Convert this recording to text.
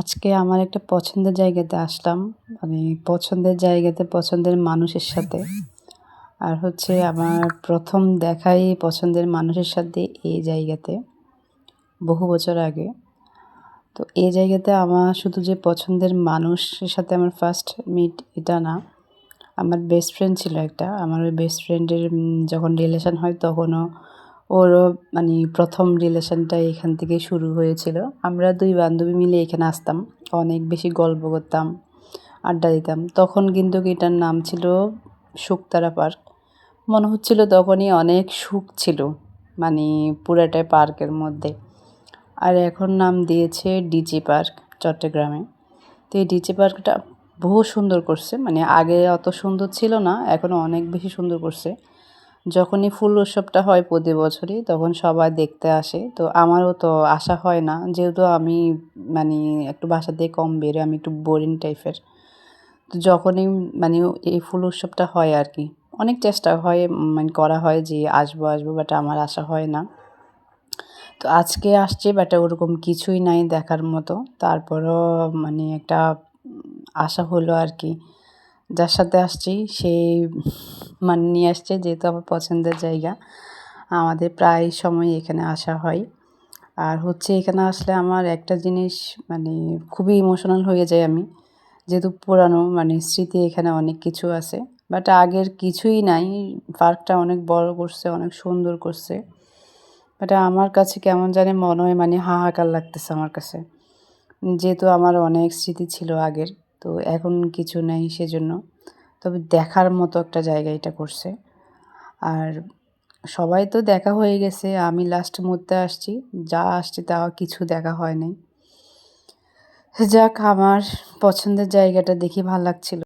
আজকে আমার একটা পছন্দের জায়গাতে আসলাম। মানে পছন্দের জায়গাতে পছন্দের মানুষের সাথে। আর হচ্ছে আমার ১ম দেখাই পছন্দের মানুষের সাথে এই জায়গাতে, বহু বছর আগে। তো এই জায়গাতে আমার শুধু যে পছন্দের মানুষের সাথে আমার ফার্স্ট মিট এটা না। আমার বেস্ট ফ্রেন্ড ছিল একটা। আমার ওই বেস্ট ফ্রেন্ডের যখন রিলেশন হয় তখনও ওরও মানে ১ম রিলেশনটা এখান থেকেই শুরু হয়েছিল। আমরা ২ বান্ধবী মিলে এখানে আসতাম। অনেক বেশি গল্প করতাম, আড্ডা দিতাম। তখন কিন্তু এটার নাম ছিল শুকতারা পার্ক। মনে হচ্ছিল তখনই অনেক সুখ ছিল, মানে পুরাটাই পার্কের মধ্যে। আর এখন নাম দিয়েছে ডিজি পার্ক চট্টগ্রামে। তো এই ডিজি পার্কটা বহু সুন্দর করছে, মানে আগে অত সুন্দর ছিল না, এখন অনেক বেশি সুন্দর করছে। যখনই ফুল উৎসবটা হয় প্রতি বছরই তখন সবাই দেখতে আসে। তো আমারও তো আসা হয় না, যেহেতু আমি মানে একটু বাসা থেকে কম বেরোই, আমি একটু বোরিং টাইপের। তো যখনই মানে এই ফুল উৎসবটা হয় আর কি, অনেক চেষ্টা হয় মানে করা হয় যে আসবো আসবো, বাট আমার আসা হয় না। তো আজকে আসছি, বাট ওরকম কিছুই নাই দেখার মতো। তারপরও মানে একটা আশা হলো আর কি। যার সাথে আসছি সেই মানে নিয়ে আসছে, যেহেতু আমার পছন্দের জায়গা। আমাদের প্রায় সময় এখানে আসা হয়। আর হচ্ছে এখানে আসলে আমার একটা জিনিস মানে খুবই ইমোশনাল হয়ে যাই আমি। যেহেতু পুরানো মানে স্মৃতি এখানে অনেক কিছু আছে। বাট আগের কিছুই নাই। পার্কটা অনেক বড় করছে, অনেক সুন্দর করছে। বাট আমার কাছে কেমন জানি মনে হয় মানে হাহাকার লাগতেছে আমার কাছে। যেহেতু আমার অনেক স্মৃতি ছিল আগের, তো এখন কিছু নেই সেজন্য। তবে দেখার মতো একটা জায়গা এটা করছে। আর সবাই তো দেখা হয়ে গেছে, আমি লাস্ট মুহূর্তে আসছি। যা আসছি তা কিছু দেখা হয় নাই। যাক, আমার পছন্দের জায়গাটা দেখি ভাল লাগছিল।